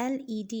LED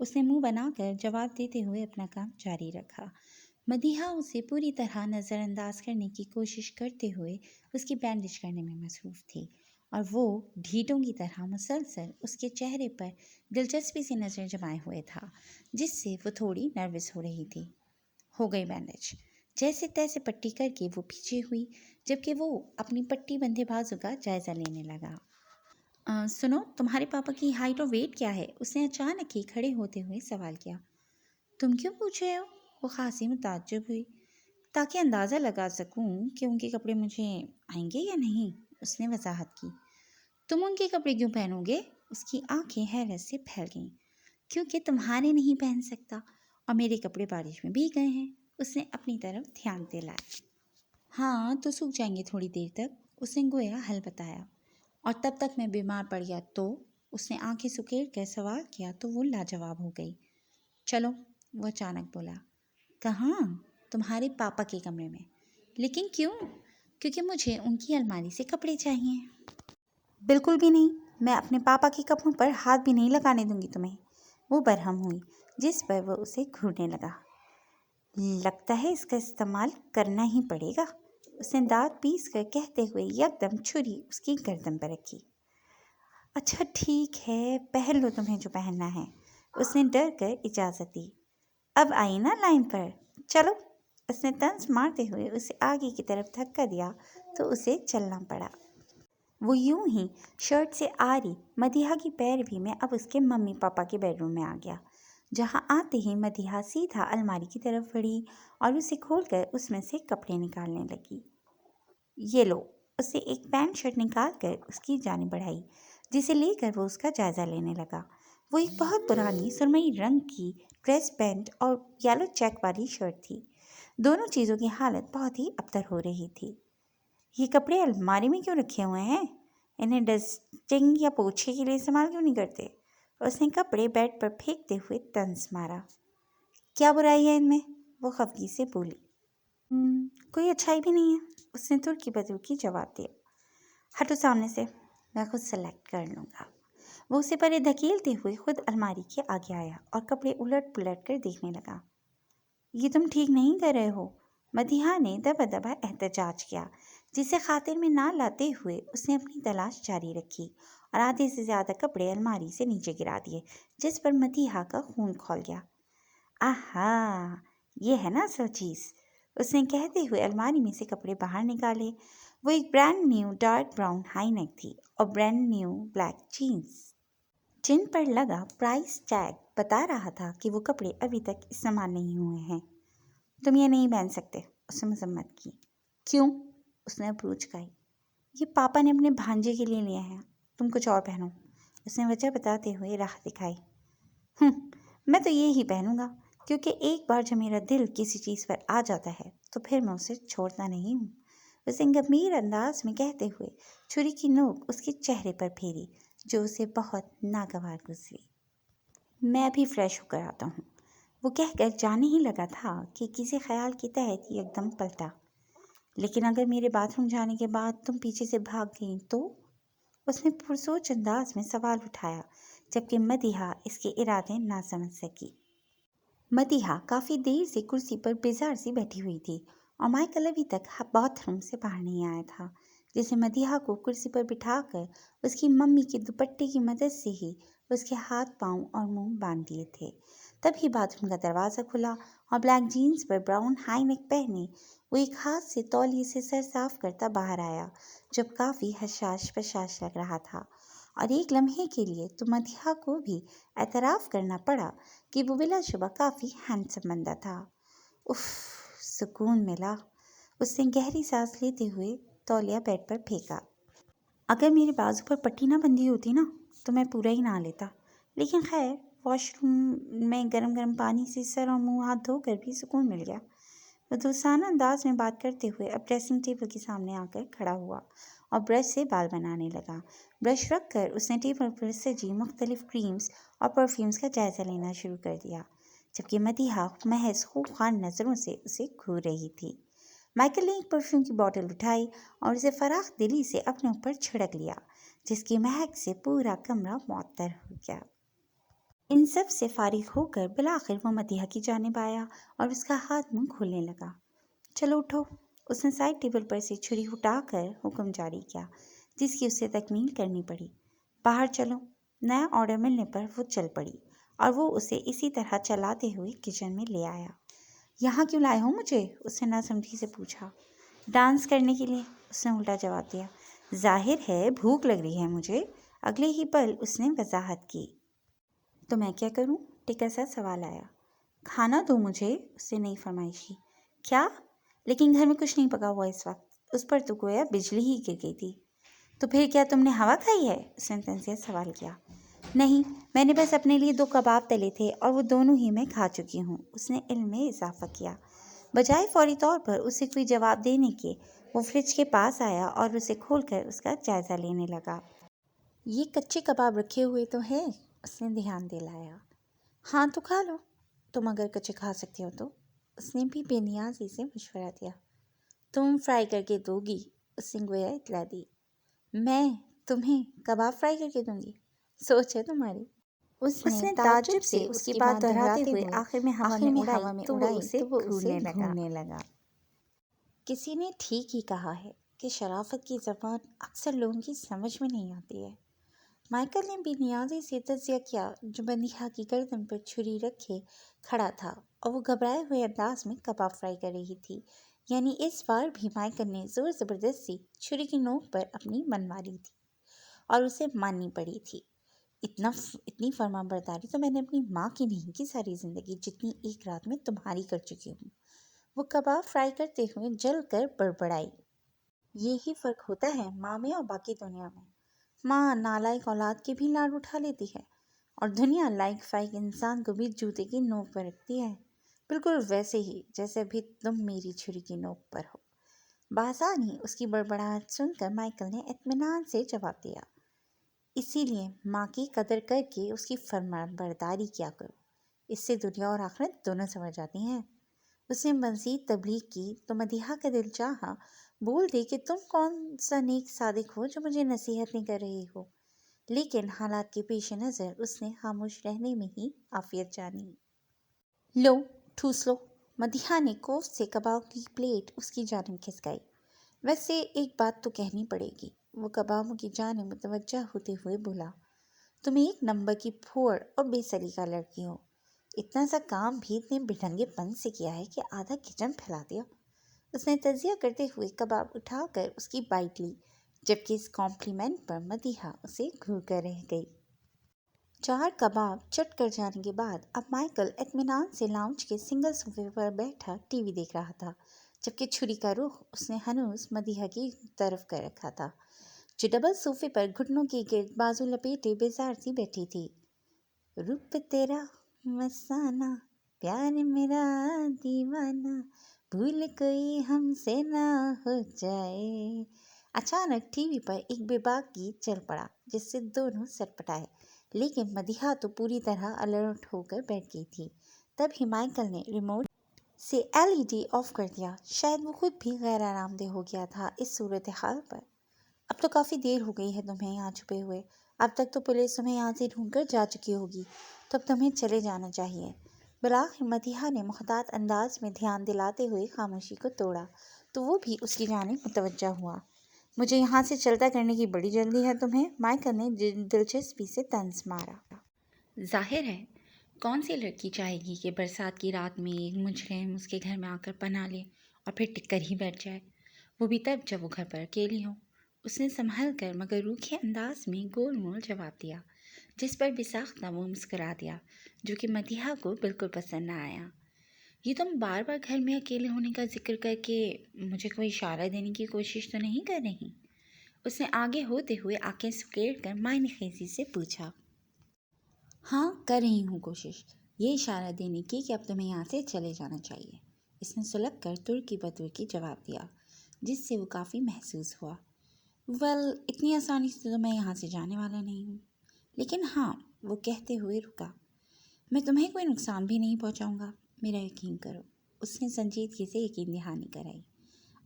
اس نے منہ بنا کر جواب دیتے ہوئے اپنا کام جاری رکھا۔ مدیحہ اسے پوری طرح نظر انداز کرنے کی کوشش کرتے ہوئے اس کی بینڈیج کرنے میں مصروف تھی، اور وہ ڈھیٹوں کی طرح مسلسل اس کے چہرے پر دلچسپی سے نظر جمائے ہوئے تھا، جس سے وہ تھوڑی نروس ہو رہی تھی۔ ہو گئی بینڈیج، جیسے تیسے پٹی کر کے وہ پیچھے ہوئی، جبکہ وہ اپنی پٹی بندھے بازو کا جائزہ لینے لگا۔ سنو، تمہارے پاپا کی ہائٹ اور ویٹ کیا ہے؟ اس نے اچانک ہی کھڑے ہوتے ہوئے سوال کیا۔ تم کیوں پوچھ رہے ہو؟ وہ خاصی متعجب ہوئی۔ تاکہ اندازہ لگا سکوں کہ ان کے کپڑے مجھے آئیں گے یا نہیں، اس نے وضاحت کی۔ تم ان کے کپڑے کیوں پہنو گے؟ اس کی آنکھیں حیرت سے پھیل گئیں۔ کیونکہ تمہارے نہیں پہن سکتا، اور میرے کپڑے بارش میں بھیگ گئے ہیں، اس نے اپنی طرف دھیان دلایا۔ ہاں تو سوکھ جائیں گے تھوڑی دیر تک، اس نے گویا حل بتایا۔ اور تب تک میں بیمار پڑ گیا تو؟ اس نے آنکھیں سکیڑ کر سوال کیا تو وہ لاجواب ہو گئی۔ چلو، وہ اچانک بولا۔ کہاں؟ تمہارے پاپا کے کمرے میں۔ لیکن کیوں؟ کیونکہ مجھے ان کی الماری سے کپڑے چاہیے۔ بالکل بھی نہیں، میں اپنے پاپا کے کپڑوں پر ہاتھ بھی نہیں لگانے دوں گی تمہیں، وہ برہم ہوئی، جس پر وہ اسے گھورنے لگا۔ لگتا ہے اس کا استعمال کرنا ہی پڑے گا، اس نے دانت پیس کر کہتے ہوئے یکدم چھری اس کی گردن پر رکھی۔ اچھا ٹھیک ہے، پہن لو تمہیں جو پہننا ہے، اس نے ڈر کر اجازت دی۔ اب آئی نا لائن پر، چلو، اس نے طنز مارتے ہوئے اسے آگے کی طرف دھکا دیا تو اسے چلنا پڑا۔ وہ یوں ہی شرٹ سے آری مدیحہ کی پیروی میں اب اس کے ممی پاپا کے بیڈ روم میں آ گیا، جہاں آتے ہی مدیحہ سیدھا الماری کی طرف بڑھی اور اسے کھول کر اس میں سے کپڑے نکالنے لگی۔ یہ لو، اسے ایک پینٹ شرٹ نکال کر اس کی جانب بڑھائی، جسے لے کر وہ اس کا جائزہ لینے لگا۔ وہ ایک بہت پرانی سرمئی رنگ کی ڈریس پینٹ اور یلو چیک والی شرٹ تھی۔ دونوں چیزوں کی حالت بہت ہی ابتر ہو رہی تھی۔ یہ کپڑے الماری میں کیوں رکھے ہوئے ہیں؟ انہیں ڈسٹنگ یا پوچھے کے لیے استعمال کیوں نہیں کرتے؟ اس نے کپڑے بیڈ پر پھینکتے ہوئے طنز مارا۔ کیا برائی ہے ان میں؟ وہ خفگی سے بولی۔ کوئی اچھائی بھی نہیں ہے، اس نے ترکی بدرکی جواب دیا۔ ہٹو سامنے سے، میں خود سلیکٹ کر لوں گا۔ وہ اسے پرے دھکیلتے ہوئے خود الماری کے آگے آیا اور کپڑے الٹ پلٹ کر دیکھنے لگا۔ یہ تم ٹھیک نہیں کر رہے ہو، مدیحہ نے دبا دبا احتجاج کیا، جسے خاطر میں نہ لاتے ہوئے اس نے اپنی تلاش جاری رکھی اور آدھے سے زیادہ کپڑے الماری سے نیچے گرا دیے، جس پر مدیحہ کا خون کھول گیا۔ آہا، یہ ہے نا اصل چیز، اس نے کہتے ہوئے الماری میں سے کپڑے باہر نکالے۔ وہ ایک brand new dark brown high neck تھی اور برانڈ نیو بلیک جینز، جن پر لگا پرائس ٹیگ بتا رہا تھا کہ وہ کپڑے ابھی تک استعمال نہیں ہوئے ہیں۔ تم یہ نہیں پہن سکتے، اس نے مذمت کی۔ کیوں؟ اس نے اپروچ کرائی۔ یہ پاپا نے اپنے بھانجے کے لیے لیا ہے، تم کچھ اور پہنو، اس نے وجہ بتاتے ہوئے راہ دکھائی۔ میں تو یہ ہی پہنوں گا، کیونکہ ایک بار جب میرا دل کسی چیز پر آ جاتا ہے تو پھر میں اسے چھوڑتا نہیں ہوں، اس نے گمبھیر انداز میں کہتے ہوئے چھری کی نوک اس کے چہرے پر پھیری، جو اسے بہت ناگوار گزری۔ میں ابھی فریش ہو کر آتا ہوں، وہ کہہ کر جانے ہی لگا تھا کہ کسی خیال کے تحت ایک دم پلٹا۔ لیکن اگر میرے باتھ روم جانے کے بعد تم پیچھے سے بھاگ گئیں تو؟ اس نے پرسوچ انداز میں سوال اٹھایا، جبکہ مدیحہ اس کے ارادے نہ سمجھ سکی۔ مدیحہ کافی دیر سے کرسی پر بیزار سی بیٹھی ہوئی تھی اور مائیکل ابھی تک باتھ روم سے باہر نہیں آیا تھا، جسے مدیحہ کو کرسی پر بٹھا کر اس کی ممی کے دوپٹے کی مدد سے ہی اس کے ہاتھ پاؤں اور منہ باندھ دیے تھے۔ تبھی باتھ روم کا دروازہ کھلا اور بلیک جینز پر براؤن ہائی نیک پہنے وہ ایک ہاتھ سے تولیے سے سر صاف کرتا باہر آیا، جب کافی حشاش پشاش لگ رہا تھا، اور ایک لمحے کے لیے تو مدیحہ کو بھی اعتراف کرنا پڑا کہ وہ بلا شبہ کافی ہینڈسم بندہ تھا۔ اف، سکون ملا، اس نے گہری سانس لیتے ہوئے تولیہ بیڈ پر پھینکا۔ اگر میرے بازو پر پٹی نہ بندھی ہوتی نا تو میں پورا ہی نہا لیتا، لیکن خیر، واش روم میں گرم گرم پانی سے سر اور منہ ہاتھ دھو کر بھی سکون مل گیا۔ وہ دوستانہ انداز میں بات کرتے ہوئے اب ڈریسنگ ٹیبل کے سامنے آ کر کھڑا ہوا اور برش سے بال بنانے لگا۔ برش رکھ کر اس نے ٹیبل پر سجی مختلف کریمز اور پرفیومز کا جائزہ لینا شروع کر دیا، جبکہ مدیحہ محض خوبخوار نظروں سے اسے گھور رہی تھی۔ مائیکل نے ایک پرفیوم کی بوتل اٹھائی اور اسے فراخ دلی سے اپنے اوپر چھڑک لیا، جس کی مہک سے پورا کمرہ معطر ہو گیا۔ ان سب سے فارغ ہو کر بالآخر وہ مدیحہ کی جانب آیا اور اس کا ہاتھ منہ کھولنے لگا۔ چلو اٹھو، اس نے سائڈ ٹیبل پر سے چھری ہٹا کر حکم جاری کیا، جس کی اسے تکمیل کرنی پڑی۔ باہر چلو۔ نیا آرڈر ملنے پر وہ چل پڑی اور وہ اسے اسی طرح چلاتے ہوئے کچن میں لے آیا۔ یہاں کیوں لائے ہو مجھے؟ اس نے ناسمجھی سے پوچھا۔ ڈانس کرنے کے لیے، اس نے الٹا جواب دیا۔ ظاہر ہے بھوک لگ رہی ہے مجھے۔ اگلے ہی پل اس نے وضاحت کی۔ تو میں کیا کروں؟ ٹکا سا سوال آیا۔ کھانا دو مجھے، اس نے نئی فرمائش کی۔ کیا؟ لیکن گھر میں کچھ نہیں پکا ہوا اس وقت۔ اس پر تو گویا بجلی ہی گر گئی تھی۔ تو پھر کیا تم نے ہوا کھائی ہے؟ اس نے تنزیہ سوال کیا۔ نہیں، میں نے بس اپنے لیے 2 کباب تلے تھے اور وہ دونوں ہی میں کھا چکی ہوں، اس نے علم میں اضافہ کیا۔ بجائے فوری طور پر اسے کوئی جواب دینے کے، وہ فریج کے پاس آیا اور اسے کھول کر اس کا جائزہ لینے لگا۔ یہ کچے کباب رکھے ہوئے تو ہیں، اس نے دھیان دلایا۔ ہاں تو کھا لو، تم اگر کچے کھا سکتے ہو تو، اس نے بھی بے نیازی سے مشورہ دیا۔ تم فرائی کر کے دو گی، اس نے گویا اطلاع دی۔ میں تمہیں کباب فرائی کر کے دوں گی؟ سوچ ہے تمہاری۔ اس نے تعجب سے اس کی بات دہراتے ہوئے آخر میں ہوا میں اڑائی تو وہ اسے گھورنے لگا۔ کسی نے ٹھیک ہی کہا ہے کہ شرافت کی زبان اکثر لوگوں کی سمجھ میں نہیں آتی ہے۔ مائیکل نے بے نیازی سے تجزیہ کیا، جو مدیحہ کی گردن پر چھری رکھے کھڑا تھا اور وہ گھبرائے ہوئے انداز میں کباب فرائی کر رہی تھی۔ یعنی اس بار بھی مائیکل نے زور زبردستی چھری کی نوک پر اپنی من ماری تھی اور اسے ماننی پڑی تھی۔ اتنی فرما برداری تو میں نے اپنی ماں کی نہیں کی ساری زندگی، جتنی ایک رات میں تمہاری کر چکی ہوں۔ وہ کباب فرائی کرتے ہوئے جل کر بڑبڑائی۔ یہی فرق ہوتا ہے ماں میں اور باقی دنیا میں۔ ماں نالائق اولاد کے بھی لاڈ اٹھا لیتی ہے اور دنیا لائق فائق انسان کو بھی جوتے کی نوک پر رکھتی ہے، بالکل ویسے ہی جیسے ابھی تم میری چھری کی نوک پر ہو۔ بآسانی اس کی بڑبڑاہٹ سن کر مائیکل نے اطمینان سے جواب دیا۔ اسی لیے ماں کی قدر کر کے اس کی فرما برداری کیا کرو، اس سے دنیا اور آخرت دونوں سنور جاتی ہیں۔ اس نے مزید تبلیغ کی تو مدیحہ کا دل چاہا بول دے کہ تم کون سا نیک صادق ہو جو مجھے نصیحت نہیں کر رہی ہو، لیکن حالات کے پیش نظر اس نے خاموش رہنے میں ہی عافیت جانی۔ لو، ٹھوس لو۔ مدیحہ نے کوفت سے کباب کی پلیٹ اس کی جانب کھسکائی۔ ویسے ایک بات تو کہنی پڑے گی، وہ کبابوں کی جانب متوجہ ہوتے ہوئے بولا۔ تم ایک نمبر کی پھوڑ اور بے سلیقہ لڑکی ہو۔ اتنا سا کام بھی اتنے بھڑنگے پن سے کیا ہے کہ آدھا کچن پھیلا دیا۔ اس نے تجزیہ کرتے ہوئے کباب اٹھا کر اس کی بائٹ لی، جبکہ اس کمپلیمنٹ پر مدیحہ اسے گھور کر رہ گئی۔ 4 کباب چٹ کر جانے کے بعد اب مائیکل اطمینان سے لاؤنج کے سنگل صوفے پر بیٹھا ٹی وی دیکھ رہا تھا، جبکہ چھری کا رخ اس نے ہنوز مدیحہ کی طرف کر رکھا تھا، جو ڈبل صوفے پر گھٹنوں کے گرد بازو لپیٹے بیزار سی بیٹھی تھی۔ روپ تیرا مستانہ، پیار میرا دیوانہ، بھول کوئی ہم سے نہ ہو جائے۔ اچانک ٹی وی پر ایک بے باک گیت چل پڑا جس سے دونوں سر پٹائے، لیکن مدیحہ تو پوری طرح الرٹ ہو کر بیٹھ گئی تھی۔ تب ہی مائیکل نے ریموٹ سے LED آف کر دیا۔ شاید وہ خود بھی غیر آرام دہ ہو گیا تھا اس صورتحال پر۔ اب تو کافی دیر ہو گئی ہے تمہیں یہاں چھپے ہوئے، اب تک تو پولیس تمہیں یہاں سے ڈھونڈ کر جا چکی ہوگی، تو اب تمہیں چلے جانا چاہیے۔ بالآخر مدیحہ نے محتاط انداز میں دھیان دلاتے ہوئے خاموشی کو توڑا تو وہ بھی اس کی جانب متوجہ ہوا۔ مجھے یہاں سے چلتا کرنے کی بڑی جلدی ہے تمہیں، مائیکل نے دلچسپی سے طنز مارا۔ ظاہر ہے کون سی لڑکی چاہے گی کہ برسات کی رات میں ایک مجرم اس کے گھر میں آ کر پناہ لے اور پھر ٹک کر ہی بیٹھ جائے، وہ بھی تب جب وہ گھر پر اکیلی ہو۔ اس نے سنبھل کر مگر روکھے انداز میں گول مول جواب دیا، جس پر بساختہ وہ مسکرا دیا، جو کہ مدیحہ کو بالکل پسند نہ آیا۔ یہ تم بار بار گھر میں اکیلے ہونے کا ذکر کر کے مجھے کوئی اشارہ دینے کی کوشش تو نہیں کر رہی؟ اس نے آگے ہوتے ہوئے آنکھیں سکیڑ کر معنی خیزی سے پوچھا۔ ہاں، کر رہی ہوں کوشش، یہ اشارہ دینے کی کہ اب تمہیں یہاں سے چلے جانا چاہیے، اس نے سلگ کر ترکی بدرکی جواب دیا، جس سے وہ کافی محسوس ہوا۔ اتنی آسانی سے تو میں یہاں سے جانے والا نہیں ہوں، لیکن ہاں، وہ کہتے ہوئے رکا، میں تمہیں کوئی نقصان بھی نہیں پہنچاؤں گا، میرا یقین کرو، اس نے سنجیدگی سے یقین دہانی کرائی۔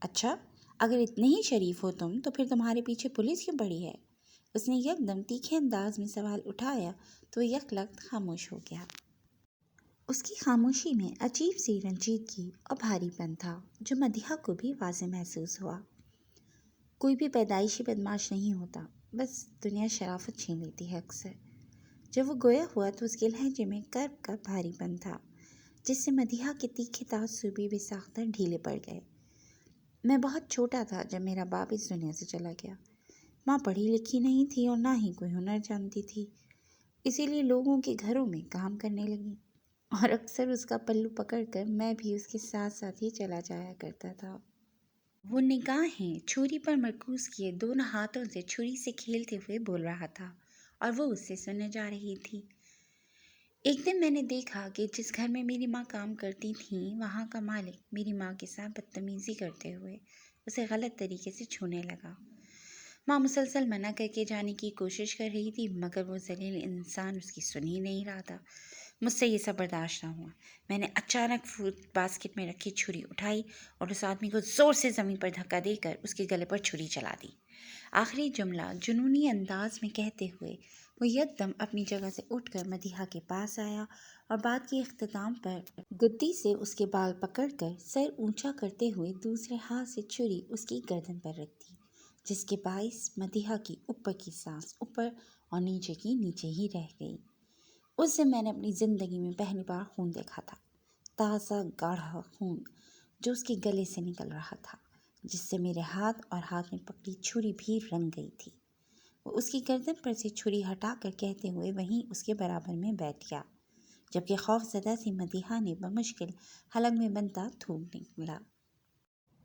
اچھا، اگر اتنے ہی شریف ہو تم تو پھر تمہارے پیچھے پولیس کیوں پڑی ہے؟ اس نے یکدم تیکھے انداز میں سوال اٹھایا تو وہ یکلخت خاموش ہو گیا۔ اس کی خاموشی میں عجیب سی رنجیدگی اور بھاری پن تھا جو مدیحہ کو بھی واضح محسوس ہوا۔ کوئی بھی پیدائشی بدماش نہیں ہوتا، بس دنیا شرافت چھین لیتی ہے اکثر۔ جب وہ گویا ہوا تو اس کے لہجے میں کرب کا بھاری پن تھا جس سے مدیحہ کے تیکھے تعصبی بے ساختہ ڈھیلے پڑ گئے۔ میں بہت چھوٹا تھا جب میرا باپ اس دنیا سے چلا گیا۔ ماں پڑھی لکھی نہیں تھی اور نہ ہی کوئی ہنر جانتی تھی، اسی لیے لوگوں کے گھروں میں کام کرنے لگی اور اکثر اس کا پلو پکڑ کر میں بھی اس کے ساتھ ساتھ ہی چلا جایا کرتا تھا۔ وہ نگاہیں چھری پر مرکوز کیے دونوں ہاتھوں سے چھری سے کھیلتے ہوئے بول رہا تھا اور وہ اس سے سننے جا رہی تھی۔ ایک دن میں نے دیکھا کہ جس گھر میں میری ماں کام کرتی تھیں وہاں کا مالک میری ماں کے ساتھ بدتمیزی کرتے ہوئے اسے غلط طریقے سے چھونے لگا۔ ماں مسلسل منع کر کے جانے کی کوشش کر رہی تھی مگر وہ ذلیل انسان اس کی سن ہی نہیں رہا تھا۔ مجھ سے یہ سب برداشت نہ ہوا۔ میں نے اچانک فروٹ باسکٹ میں رکھی چھری اٹھائی اور اس آدمی کو زور سے زمین پر دھکا دے کر اس کے گلے پر چھری چلا دی۔ آخری جملہ جنونی انداز میں کہتے ہوئے وہ یکدم اپنی جگہ سے اٹھ کر مدیحہ کے پاس آیا اور بات کے اختتام پر گدی سے اس کے بال پکڑ کر سر اونچا کرتے ہوئے دوسرے ہاتھ سے چھری اس کی گردن پر رکھ دی، جس کے باعث مدیحہ کی اوپر کی سانس اوپر اور نیچے کی نیچے ہی رہ گئی۔ اس دن میں نے اپنی زندگی میں پہلی بار خون دیکھا تھا، تازہ گاڑھا خون جو اس کے گلے سے نکل رہا تھا، جس سے میرے ہاتھ اور ہاتھ میں پکڑی چھری بھی رنگ گئی تھی۔ وہ اس کی گردن پر سے چھری ہٹا کر کہتے ہوئے وہیں اس کے برابر میں بیٹھ گیا، جبکہ خوف زدہ سی مدیحہ نے بمشکل حلق میں بنتا تھوک نکلا۔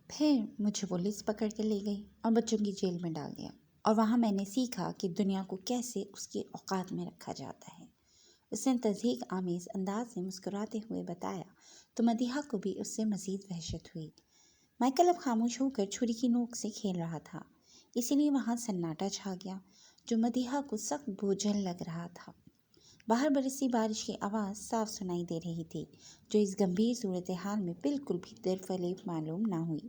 پھر مجھے پولیس پکڑ کے لے گئی اور بچوں کی جیل میں ڈال دیا، اور وہاں میں نے سیکھا کہ دنیا کو کیسے اس کے اوقات میں رکھا جاتا ہے۔ اس نے تضحیک آمیز انداز سے مسکراتے ہوئے بتایا تو مدیحہ کو بھی اس سے مزید وحشت ہوئی۔ مائیکل اب خاموش ہو کر چھری کی نوک سے کھیل رہا تھا، اسی لیے وہاں سناٹا چھا گیا جو مدیحہ کو سخت بوجھل لگ رہا تھا۔ باہر برسی بارش کی آواز صاف سنائی دے رہی تھی جو اس گمبھیر صورتحال میں بالکل بھی درفلیب معلوم نہ ہوئی۔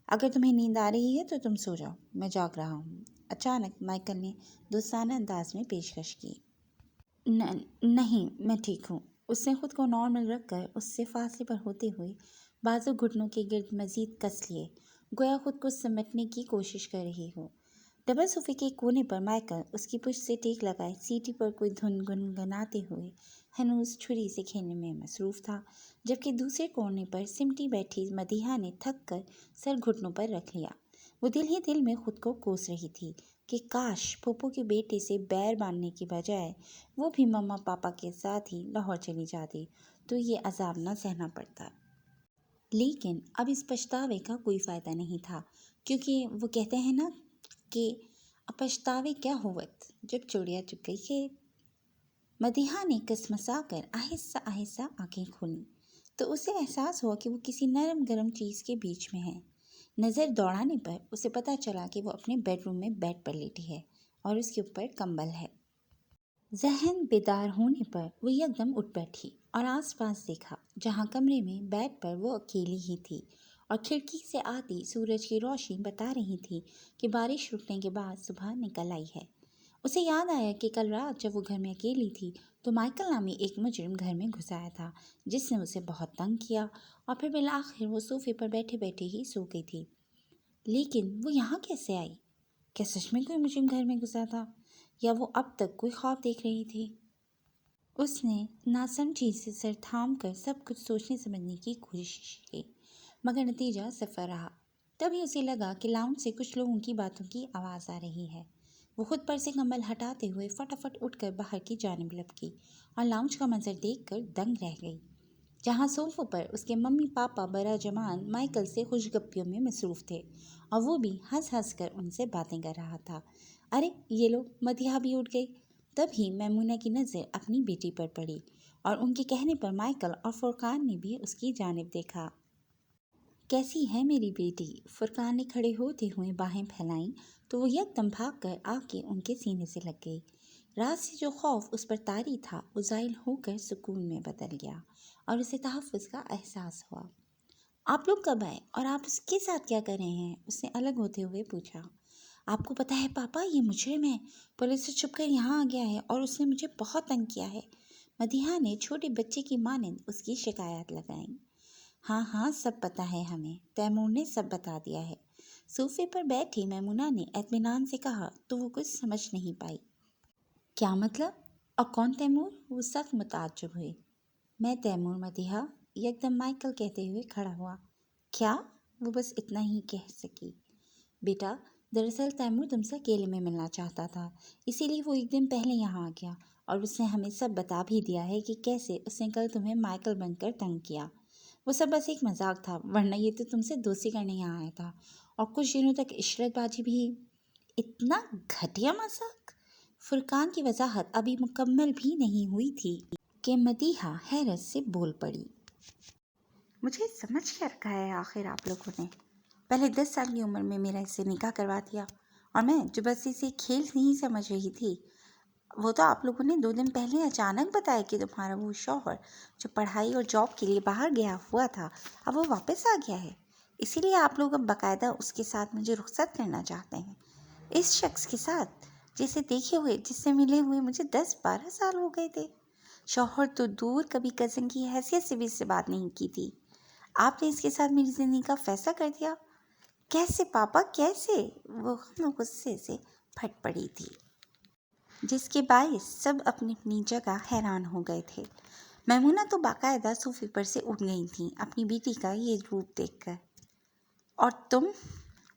اگر تمہیں نیند آ رہی ہے تو تم سو جاؤ، میں جاگ رہا ہوں، اچانک مائیکل نے دوستانہ انداز میں پیشکش کی۔ نہیں، میں ٹھیک ہوں۔ اس نے خود کو نارمل رکھ کر اس سے فاصلے پر ہوتے ہوئے بازو گھٹنوں کے گرد مزید کس لیے، گویا خود کو سمیٹنے کی کوشش کر رہی ہو۔ ڈبل صوفے کے کونے پر مائیکل اس کی پشت سے ٹیک لگائے سیٹی پر کوئی دھن گنگناتے ہوئے ہنوز چھری سے کھیلنے میں مصروف تھا، جبکہ دوسرے کونے پر سمٹی بیٹھی مدیحہ نے تھک کر سر گھٹنوں پر رکھ لیا۔ وہ دل ہی دل میں خود کو کوس رہی تھی کہ کاش پھوپھو کے بیٹے سے بیر باندھنے کی بجائے وہ بھی مما پاپا کے ساتھ ہی لاہور چلی جاتی تو یہ عذاب نہ سہنا پڑتا۔ لیکن اب اس پچھتاوے کا کوئی فائدہ نہیں تھا، کیونکہ وہ کہتے ہیں نا کہ اب پچھتاوے کیا ہوت جب چوڑیا چگ گئی کھیت۔ مدیحہ نے کسمسا کر آہستہ آہستہ آنکھیں کھولیں تو اسے احساس ہوا کہ وہ کسی نرم گرم چیز کے بیچ میں ہے۔ نظر دوڑانے پر اسے پتہ چلا کہ وہ اپنے بیڈ روم میں بیڈ پر لیٹی ہے اور اس کے اوپر کمبل ہے۔ ذہن بیدار ہونے پر وہ یکدم اٹھ بیٹھی اور آس پاس دیکھا، جہاں کمرے میں بیڈ پر وہ اکیلی ہی تھی اور کھڑکی سے آتی سورج کی روشنی بتا رہی تھی کہ بارش رکنے کے بعد صبح نکل آئی ہے۔ اسے یاد آیا کہ کل رات جب وہ گھر میں اکیلی تھی تو مائیکل نامی ایک مجرم گھر میں گھس آیا تھا جس نے اسے بہت تنگ کیا اور پھر بالآخر وہ صوفے پر بیٹھے بیٹھے ہی سو گئی تھی۔ لیکن وہ یہاں کیسے آئی؟ کیا سچ میں کوئی مجرم گھر میں گھسا تھا یا وہ اب تک کوئی خواب دیکھ رہی تھی؟ اس نے ناسمجھی سے سر تھام کر سب کچھ سوچنے سمجھنے کی کوشش کی مگر نتیجہ صفر رہا۔ تبھی اسے لگا کہ لاؤنج سے کچھ لوگوں کی باتوں کی آواز آ رہی ہے۔ وہ خود پر سے کمبل ہٹاتے ہوئے فٹافٹ اٹھ کر باہر کی جانب لپکی اور لاؤنج کا منظر دیکھ کر دنگ رہ گئی، جہاں صوفوں پر اس کے ممی پاپا برا جمان مائیکل سے خوش گپیوں میں مصروف تھے اور وہ بھی ہنس ہنس کر ان سے باتیں کر رہا تھا۔ ارے یہ لو، مدیحہ بھی اٹھ گئی۔ تبھی میمونہ کی نظر اپنی بیٹی پر پڑی اور ان کے کہنے پر مائیکل اور فرقان نے بھی اس کی جانب دیکھا۔ کیسی ہے میری بیٹی؟ فرقان نے کھڑے ہوتے ہوئے باہیں پھیلائیں تو وہ یکدم بھاگ کر آ کے ان کے سینے سے لگ گئی۔ رات سے جو خوف اس پر طاری تھا وہ زائل ہو کر سکون میں بدل گیا اور اسے تحفظ کا احساس ہوا۔ آپ لوگ کب آئے اور آپ اس کے ساتھ کیا کر رہے ہیں؟ اس نے الگ ہوتے ہوئے پوچھا۔ آپ کو پتہ ہے پاپا، یہ مجرم ہے، پولیس سے چھپ کر یہاں آ گیا ہے اور اس نے مجھے بہت تنگ کیا ہے۔ مدیحہ نے چھوٹے بچے کی مانند اس کی شکایات لگائیں۔ ہاں ہاں، سب پتہ ہے ہمیں، تیمور نے سب بتا دیا ہے۔ صوفے پر بیٹھی میمونہ نے اطمینان سے کہا تو وہ کچھ سمجھ نہیں پائی۔ کیا مطلب؟ اور کون تیمور؟ وہ سخت متعجب ہوئی۔ میں تیمور مدیحہ، یکدم مائیکل کہتے ہوئے کھڑا ہوا۔ کیا؟ وہ بس اتنا ہی کہہ سکی۔ بیٹا، دراصل تیمور تم سے اکیلے میں ملنا چاہتا تھا، اسی لیے وہ ایک دن پہلے یہاں آ گیا، اور اس نے ہمیں سب بتا بھی دیا ہے کہ کیسے اس نے کل تمہیں مائیکل بن کر تنگ کیا۔ وہ سب بس ایک مذاق تھا، ورنہ یہ تو تم سے دوستی کرنے یہاں آیا تھا، اور کچھ دنوں تک عشرت بازی بھی۔ اتنا گھٹیا مذاق؟ فرقان کی وضاحت ابھی مکمل بھی نہیں ہوئی تھی کہ مدیحہ حیرت سے بول پڑی۔ مجھے سمجھ کیا رکھا ہے آخر آپ لوگوں نے؟ پہلے 10 سال کی عمر میں میرا اس سے نکاح کروا دیا، اور میں جو بس اسے کھیل نہیں سمجھ رہی تھی، وہ تو آپ لوگوں نے 2 دن پہلے اچانک بتایا کہ تمہارا وہ شوہر جو پڑھائی اور جاب کے لیے باہر گیا ہوا تھا اب وہ واپس آ گیا ہے۔ اسی لیے آپ لوگ اب باقاعدہ اس کے ساتھ مجھے رخصت کرنا چاہتے ہیں، اس شخص کے ساتھ جسے دیکھے ہوئے، جس سے ملے ہوئے مجھے 10-12 سال ہو گئے تھے۔ شوہر تو دور، کبھی کزن کی حیثیت سے بھی اس سے بات نہیں کی تھی۔ آپ نے اس کے ساتھ میری زندگی کا فیصلہ کر دیا؟ کیسے پاپا، کیسے؟ وہ غم و غصے سے پھٹ پڑی تھی، جس کے باعث سب اپنی اپنی جگہ حیران ہو گئے تھے۔ میمونہ تو باقاعدہ صوفے پر سے اٹھ گئی تھیں اپنی بیٹی کا یہ روپ دیکھ کر۔ اور تم،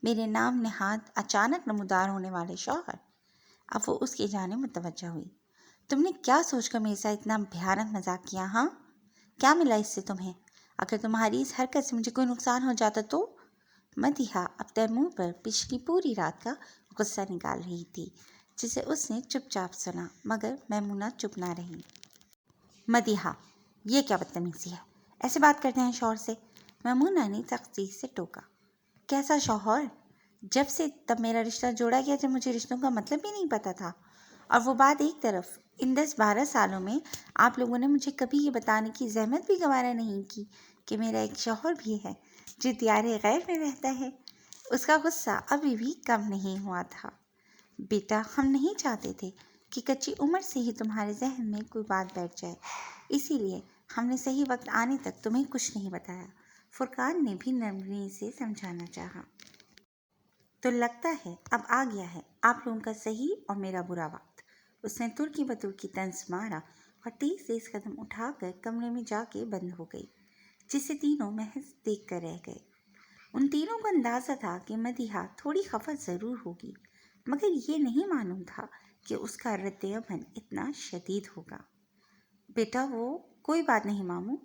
میرے نام نہاد اچانک نمودار ہونے والے شوہر؟ اب وہ اس کی جانب متوجہ ہوئی۔ تم نے کیا سوچ کر میرے ساتھ اتنا بھیانک مذاق کیا؟ ہاں، کیا ملا اس سے تمہیں؟ اگر تمہاری اس حرکت سے مجھے کوئی نقصان ہو جاتا تو؟ مدیحہ اب تیمور پر پچھلی پوری رات کا غصہ نکال رہی تھی، جسے اس نے چپ چاپ سنا، مگر میمونہ چپ نہ رہی۔ مدیحہ، یہ کیا بدتمیزی ہے؟ ایسے بات کرتے ہیں شوہر سے؟ میمونہ نے سختی سے ٹوکا۔ کیسا شوہر؟ جب سے تب میرا رشتہ جوڑا گیا جب مجھے رشتوں کا مطلب بھی نہیں پتا تھا، اور وہ بات ایک طرف، ان 10-12 سالوں میں آپ لوگوں نے مجھے کبھی یہ بتانے کی زحمت بھی گوارا نہیں کی کہ میرا ایک شوہر بھی ہے جو دیار غیر میں رہتا ہے۔ اس کا غصہ ابھی بھی کم نہیں ہوا تھا۔ بیٹا، ہم نہیں چاہتے تھے کہ کچی عمر سے ہی تمہارے ذہن میں کوئی بات بیٹھ جائے، اسی لیے ہم نے صحیح وقت آنے تک تمہیں کچھ نہیں بتایا۔ فرقان نے بھی نرمی سے سمجھانا چاہا۔ تو لگتا ہے اب آ گیا ہے آپ لوگوں کا صحیح اور میرا برا وقت۔ اس نے ترکی بترکی طنز مارا اور تیز تیز قدم اٹھا کر کمرے میں جا کے بند ہو گئی، جسے تینوں محض دیکھ کر رہ گئے۔ ان تینوں کو اندازہ تھا کہ مدیحہ تھوڑی خفا ضرور ہوگی، مگر یہ نہیں معلوم تھا کہ اس کا رد عمل اتنا شدید ہوگا۔ بیٹا، وہ کوئی بات نہیں ماموں۔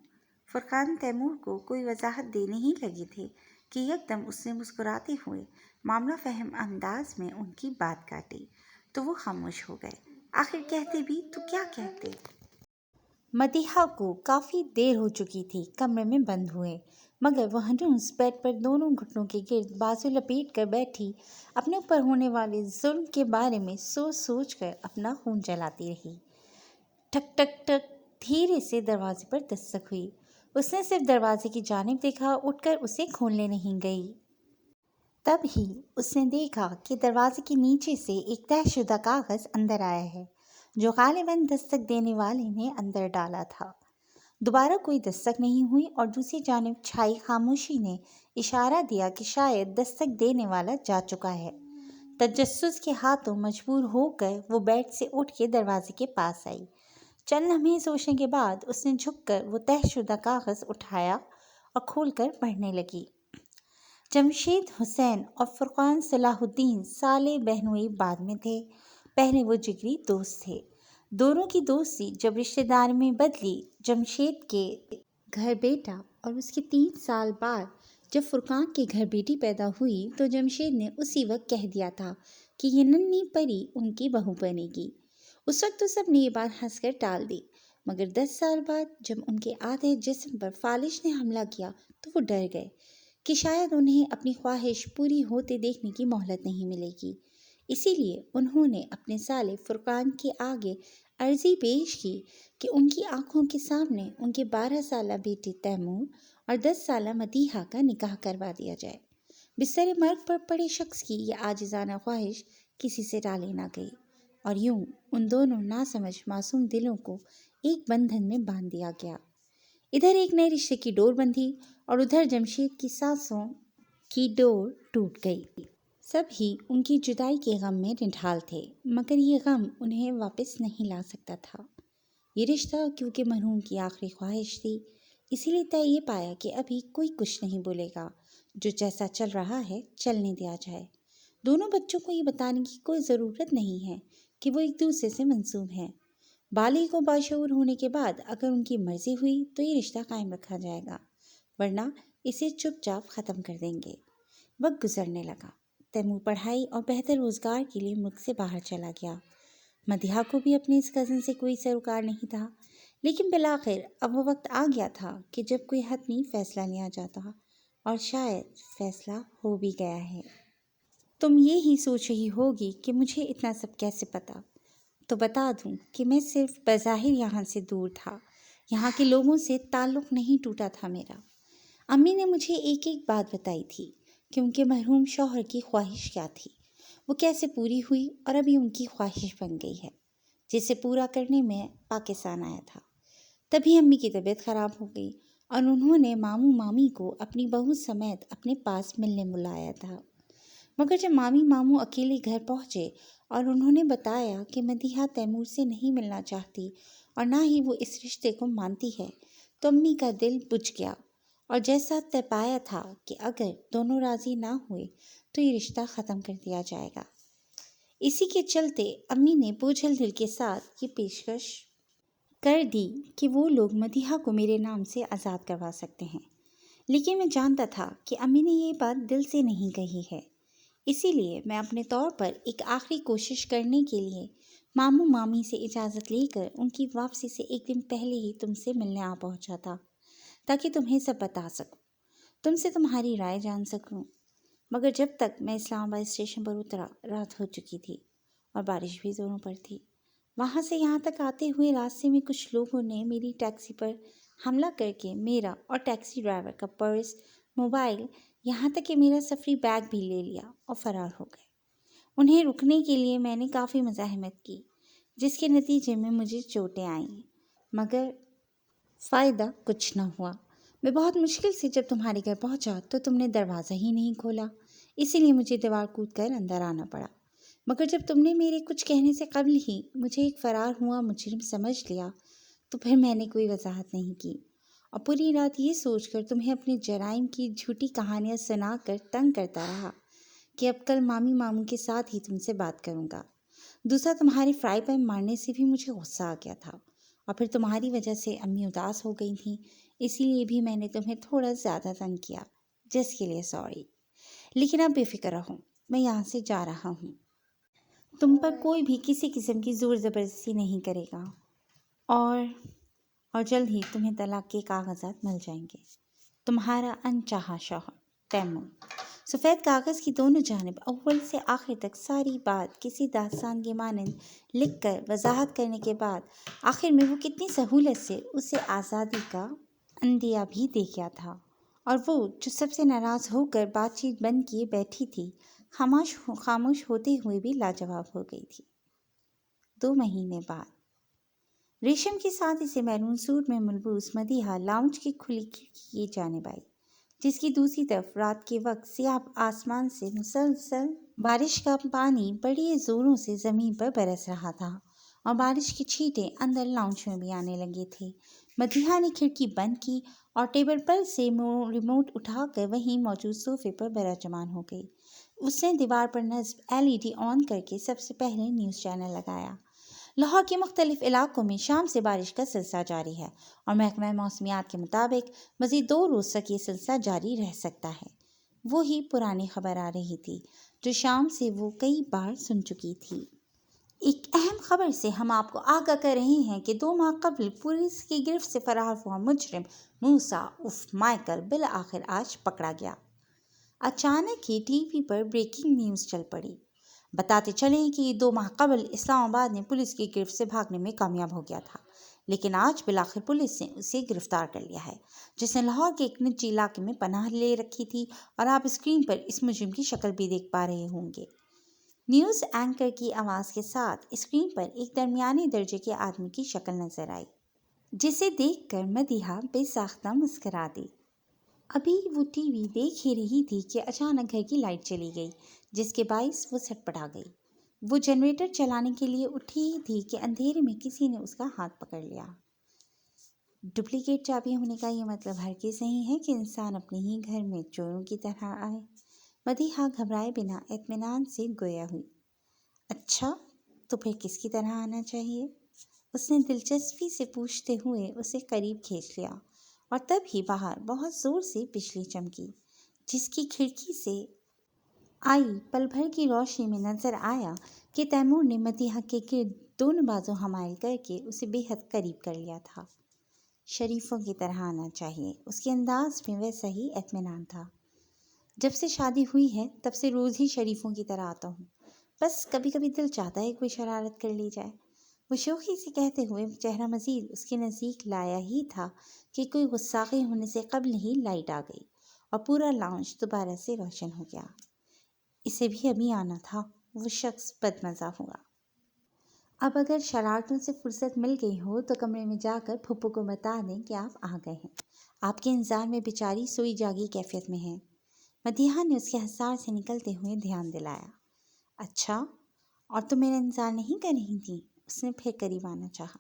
فرقان تیمور کو کوئی وضاحت دینے ہی لگے تھے کہ یکدم اس نے مسکراتے ہوئے معاملہ فہم انداز میں ان کی بات کاٹی، تو وہ خاموش ہو گئے۔ آخر کہتے بھی تو کیا کہتے؟ مدیحہ کو کافی دیر ہو چکی تھی کمرے میں بند ہوئے، مگر وہ ہنوز بیڈ پر دونوں گھٹنوں کے گرد بازو لپیٹ کر بیٹھی اپنے اوپر ہونے والے ظلم کے بارے میں سوچ سوچ کر اپنا خون جلاتی رہی۔ ٹھک ٹھک ٹھک، دھیرے سے دروازے پر دستک ہوئی۔ اس نے صرف دروازے کی جانب دیکھا، اٹھ کر اسے کھولنے نہیں گئی۔ تب ہی اس نے دیکھا کہ دروازے کے نیچے سے ایک طے شدہ کاغذ اندر آیا ہے، جو غالباً دستک دینے والے نے اندر ڈالا تھا۔ دوبارہ کوئی دستک نہیں ہوئی، اور دوسری جانب چھائی خاموشی نے اشارہ دیا کہ شاید دستک دینے والا جا چکا ہے۔ تجسس کے ہاتھوں مجبور ہو کر وہ بیڈ سے اٹھ کے دروازے کے پاس آئی۔ چند لمحے سوچنے کے بعد اس نے جھک کر وہ طے شدہ کاغذ اٹھایا اور کھول کر پڑھنے لگی۔ جمشید حسین اور فرقان صلاح الدین سالے بہنوئی بعد میں تھے، پہلے وہ جگری دوست تھے۔ دونوں کی دوستی جب رشتہ داری میں بدلی، جمشید کے گھر بیٹا اور اس کے 3 سال بعد جب فرقان کے گھر بیٹی پیدا ہوئی تو جمشید نے اسی وقت کہہ دیا تھا کہ یہ ننھی پری ان کی بہو بنے گی۔ اس وقت تو سب نے یہ بات ہنس کر ٹال دی، مگر 10 سال بعد جب ان کے آدھے جسم پر فالش نے حملہ کیا تو وہ ڈر گئے کہ شاید انہیں اپنی خواہش پوری ہوتے دیکھنے کی مہلت نہیں ملے گی۔ اسی لیے انہوں نے اپنے سالے فرقان کے آگے عرضی پیش کی کہ ان کی آنکھوں کے سامنے ان کے 12 سالہ بیٹے تیمور اور 10 سالہ مدیحہ کا نکاح کروا دیا جائے۔ بستر مرگ پر پڑے شخص کی یہ عاجزانہ خواہش کسی سے ٹالی نہ گئی، اور یوں ان دونوں ناسمجھ معصوم دلوں کو ایک بندھن میں باندھ دیا گیا۔ ادھر ایک نئے رشتے کی ڈور بندھی اور ادھر جمشید کی سانسوں کی ڈور ٹوٹ گئی۔ سب ہی ان کی جدائی کے غم میں نڈھال تھے، مگر یہ غم انہیں واپس نہیں لا سکتا تھا۔ یہ رشتہ کیونکہ مرحوم کی آخری خواہش تھی، اسی لیے طے یہ پایا کہ ابھی کوئی کچھ نہیں بولے گا، جو جیسا چل رہا ہے چلنے دیا جائے۔ دونوں بچوں کو یہ بتانے کی کوئی ضرورت نہیں ہے کہ وہ ایک دوسرے سے منسوب ہیں۔ بالغ و باشعور ہونے کے بعد اگر ان کی مرضی ہوئی تو یہ رشتہ قائم رکھا جائے گا، ورنہ اسے چپ چاپ ختم کر دیں گے۔ وقت گزرنے لگا۔ تیمور پڑھائی اور بہتر روزگار کے لیے ملک سے باہر چلا گیا۔ مدیحہ کو بھی اپنے اس کزن سے کوئی سروکار نہیں تھا، لیکن بالآخر اب وہ وقت آ گیا تھا کہ جب کوئی حتمی فیصلہ لیا جاتا، اور شاید فیصلہ ہو بھی گیا ہے۔ تم یہ ہی سوچ رہی ہوگی کہ مجھے اتنا سب کیسے پتا؟ تو بتا دوں کہ میں صرف بظاہر یہاں سے دور تھا، یہاں کے لوگوں سے تعلق نہیں ٹوٹا تھا میرا۔ امی نے مجھے ایک ایک بات بتائی تھی کہ ان کے مرحوم شوہر کی خواہش کیا تھی، وہ کیسے پوری ہوئی، اور ابھی ان کی خواہش بن گئی ہے جسے پورا کرنے میں پاکستان آیا تھا۔ تبھی امی کی طبیعت خراب ہو گئی اور انہوں نے ماموں مامی کو اپنی بہو سمیت اپنے پاس ملنے بلایا تھا۔ مگر جب مامی ماموں اکیلے گھر پہنچے اور انہوں نے بتایا کہ مدیحہ تیمور سے نہیں ملنا چاہتی اور نہ ہی وہ اس رشتے کو مانتی ہے، تو امی کا دل بجھ گیا، اور جیسا طے پایا تھا کہ اگر دونوں راضی نہ ہوئے تو یہ رشتہ ختم کر دیا جائے گا۔ اسی کے چلتے امی نے بوجھل دل کے ساتھ یہ پیشکش کر دی کہ وہ لوگ مدیحہ کو میرے نام سے آزاد کروا سکتے ہیں، لیکن میں جانتا تھا کہ امی نے یہ بات دل سے نہیں کہی ہے، اسی لیے میں اپنے طور پر ایک آخری کوشش کرنے کے لیے ماموں مامی سے اجازت لے کر ان کی واپسی سے ایک دن پہلے ہی تم سے ملنے آ پہنچا تھا، تاکہ تمہیں سب بتا سکوں، تم سے تمہاری رائے جان سکوں۔ مگر جب تک میں اسلام آباد اسٹیشن پر اترا رات ہو چکی تھی اور بارش بھی زوروں پر تھی۔ وہاں سے یہاں تک آتے ہوئے راستے میں کچھ لوگوں نے میری ٹیکسی پر حملہ کر کے میرا اور ٹیکسی ڈرائیور کا پرس، موبائل، یہاں تک کہ میرا سفری بیگ بھی لے لیا اور فرار ہو گئے۔ انہیں رکنے کے لیے میں نے کافی مزاحمت کی، جس کے نتیجے میں مجھے چوٹیں آئیں، مگر فائدہ کچھ نہ ہوا۔ میں بہت مشکل سے جب تمہارے گھر پہنچا تو تم نے دروازہ ہی نہیں کھولا، اسی لیے مجھے دیوار کود کر اندر آنا پڑا۔ مگر جب تم نے میرے کچھ کہنے سے قبل ہی مجھے ایک فرار ہوا مجرم سمجھ لیا تو پھر میں نے کوئی وضاحت نہیں کی، اور پوری رات یہ سوچ کر تمہیں اپنے جرائم کی جھوٹی کہانیاں سنا کر تنگ کرتا رہا کہ اب کل مامی ماموں کے ساتھ ہی تم سے بات کروں گا۔ دوسرا، تمہاری فرائی پین مارنے سے بھی مجھے غصہ آ گیا تھا، اور پھر تمہاری وجہ سے امی اداس ہو گئی تھیں، اسی لیے بھی میں نے تمہیں تھوڑا زیادہ تنگ کیا، جس کے لیے سوری۔ لیکن اب بے فکر رہو، میں یہاں سے جا رہا ہوں۔ تم پر کوئی بھی کسی قسم کی زور زبردستی نہیں کرے گا، اور جلد ہی تمہیں طلاق کے کاغذات مل جائیں گے۔ تمہارا انچاہا شوہر، تیمور۔ سفید کاغذ کی دونوں جانب اول سے آخر تک ساری بات کسی داستان کے مانند لکھ کر وضاحت کرنے کے بعد آخر میں وہ کتنی سہولت سے اسے آزادی کا عندیہ بھی دے گیا تھا، اور وہ جو سب سے ناراض ہو کر بات چیت بند کیے بیٹھی تھی، خاموش ہوتے ہوئے بھی لاجواب ہو گئی تھی۔ 2 مہینے بعد ریشم کے ساتھ اسے میرون سوٹ میں ملبوس مدیحہ لاؤنج کی کھلی کھڑکی کی جانب آئی، جس کی دوسری طرف رات کے وقت سیاہ آسمان سے مسلسل بارش کا پانی بڑے زوروں سے زمین پر برس رہا تھا، اور بارش کے چھینٹے اندر لاؤنج میں بھی آنے لگے تھے۔ مدیحہ نے کھڑکی بند کی اور ٹیبل پر سے ریموٹ اٹھا کر وہیں موجود صوفے پر براجمان ہو گئی۔ اس نے دیوار پر نصب LED آن کر کے سب سے پہلے نیوز چینل لگایا۔ لاہور کے مختلف علاقوں میں شام سے بارش کا سلسلہ جاری ہے، اور محکمہ موسمیات کے مطابق مزید 2 روز تک یہ سلسلہ جاری رہ سکتا ہے۔ وہی پرانی خبر آ رہی تھی جو شام سے وہ کئی بار سن چکی تھی۔ ایک اہم خبر سے ہم آپ کو آگاہ کر رہے ہیں کہ 2 ماہ قبل پولیس کی گرفت سے فرار ہوا مجرم موسیٰ عرف مائیکل بالآخر آج پکڑا گیا۔ اچانک ہی ٹی وی پر بریکنگ نیوز چل پڑی۔ بتاتے چلیں کہ 2 ماہ قبل اسلام آباد میں پولیس کی گرفت سے بھاگنے میں کامیاب ہو گیا تھا، لیکن آج بالآخر پولیس نے اسے گرفتار کر لیا ہے، جس نے لاہور کے ایک نجی علاقے میں پناہ لے رکھی تھی، اور آپ اسکرین پر اس مجرم کی شکل بھی دیکھ پا رہے ہوں گے۔ نیوز اینکر کی آواز کے ساتھ اسکرین پر ایک درمیانے درجے کے آدمی کی شکل نظر آئی، جسے دیکھ کر مدیحہ بے ساختہ مسکرا دی۔ ابھی وہ ٹی وی دیکھ ہی رہی تھی کہ اچانک گھر کی لائٹ چلی گئی، جس کے باعث وہ سٹپٹا گئی۔ وہ جنریٹر چلانے کے لیے اٹھی ہی تھی کہ اندھیرے میں کسی نے اس کا ہاتھ پکڑ لیا۔ ڈپلیکیٹ چابی ہونے کا یہ مطلب ہرگز نہیں ہے کہ انسان اپنے ہی گھر میں چوروں کی طرح آئے۔ مدیحہ گھبرائے بنا اطمینان سے گویا ہوئی۔ اچھا، تو پھر کس کی طرح آنا چاہیے؟ اس نے دلچسپی سے پوچھتے ہوئے اسے قریب کھینچ لیا، اور تب ہی باہر بہت زور سے بجلی چمکی، جس کی کھڑکی سے آئی پل بھر کی روشنی میں نظر آیا کہ تیمور نے مدیحہ کے گرد دونوں بازو حمائل کر کے اسے بے حد قریب کر لیا تھا۔ شریفوں کی طرح آنا چاہیے، اس کے انداز میں ویسا ہی اطمینان تھا۔ جب سے شادی ہوئی ہے تب سے روز ہی شریفوں کی طرح آتا ہوں، بس کبھی کبھی دل چاہتا ہے کوئی شرارت کر لی جائے، وہ شوخی سے کہتے ہوئے چہرہ مزید اس کے نزدیک لایا ہی تھا کہ کوئی غصاخی ہونے سے قبل ہی لائٹ آ گئی اور پورا لاؤنج دوبارہ سے روشن ہو گیا۔ اسے بھی ابھی آنا تھا، وہ شخص بدمزہ ہوا۔ اب اگر شرارتوں سے فرصت مل گئی ہو تو کمرے میں جا کر پھپھو کو بتا دیں کہ آپ آ گئے ہیں، آپ کے انتظار میں بیچاری سوئی جاگی کیفیت میں ہے۔ مدیحہ نے اس کے حصار سے نکلتے ہوئے دھیان دلایا۔ اچھا، اور تو میرا انتظار نہیں کر رہی تھی؟ اس نے پھر قریب آنا چاہا۔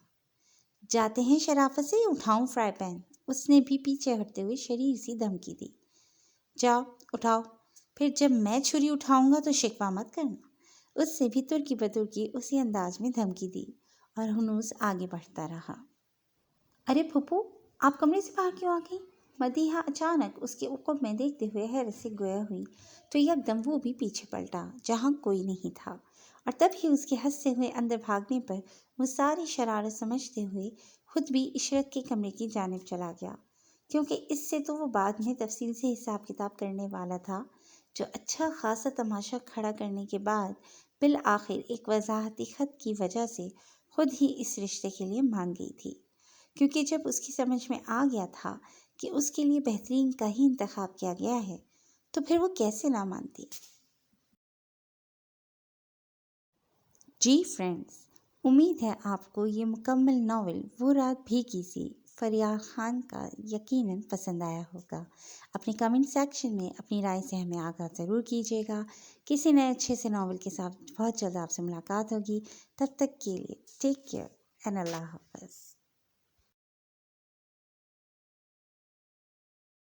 جاتے ہیں شرافت سے اٹھاؤں فرائی پین؟ اس نے بھی پیچھے ہٹتے ہوئے شریر سی دھمکی دی۔ جاؤ اٹھاؤ، پھر جب میں چھری اٹھاؤں گا تو شکوہ مت کرنا۔ اس سے بھی ترکی بترکی اسی انداز میں دھمکی دی، اور ہنوز آگے بڑھتا رہا۔ ارے پھپھو، آپ کمرے سے باہر کیوں آ گئی؟ مدیحہ اچانک اس کے عقب میں دیکھتے ہوئے حیرت سے گویا ہوئی، تو یکدم وہ بھی پیچھے پلٹا جہاں کوئی نہیں تھا، اور تب ہی اس کے ہنستے ہوئے اندر بھاگنے پر وہ ساری شرارت سمجھتے ہوئے خود بھی عشرت کے کمرے کی جانب چلا گیا، کیونکہ اس سے تو وہ بعد میں تفصیل سے حساب کتاب کرنے والا تھا، جو اچھا خاصا تماشا کھڑا کرنے کے بعد بالآخر ایک وضاحتی خط کی وجہ سے خود ہی اس رشتے کے لیے مان گئی تھی، کیونکہ جب اس کی سمجھ میں آ گیا تھا کہ اس کے لیے بہترین کا ہی انتخاب کیا گیا ہے تو پھر وہ کیسے نہ مانتی۔ جی فرینڈز، امید ہے آپ کو یہ مکمل ناول وہ رات بھیگی سی فریال خان کا یقیناً پسند آیا ہوگا۔ اپنے کمنٹ سیکشن میں اپنی رائے سے ہمیں آگاہ ضرور کیجیے گا۔ کسی نئے اچھے سے ناول کے ساتھ بہت جلد آپ سے ملاقات ہوگی۔ تب تک کے لیے ٹیک کیئر اینڈ اللہ حافظ۔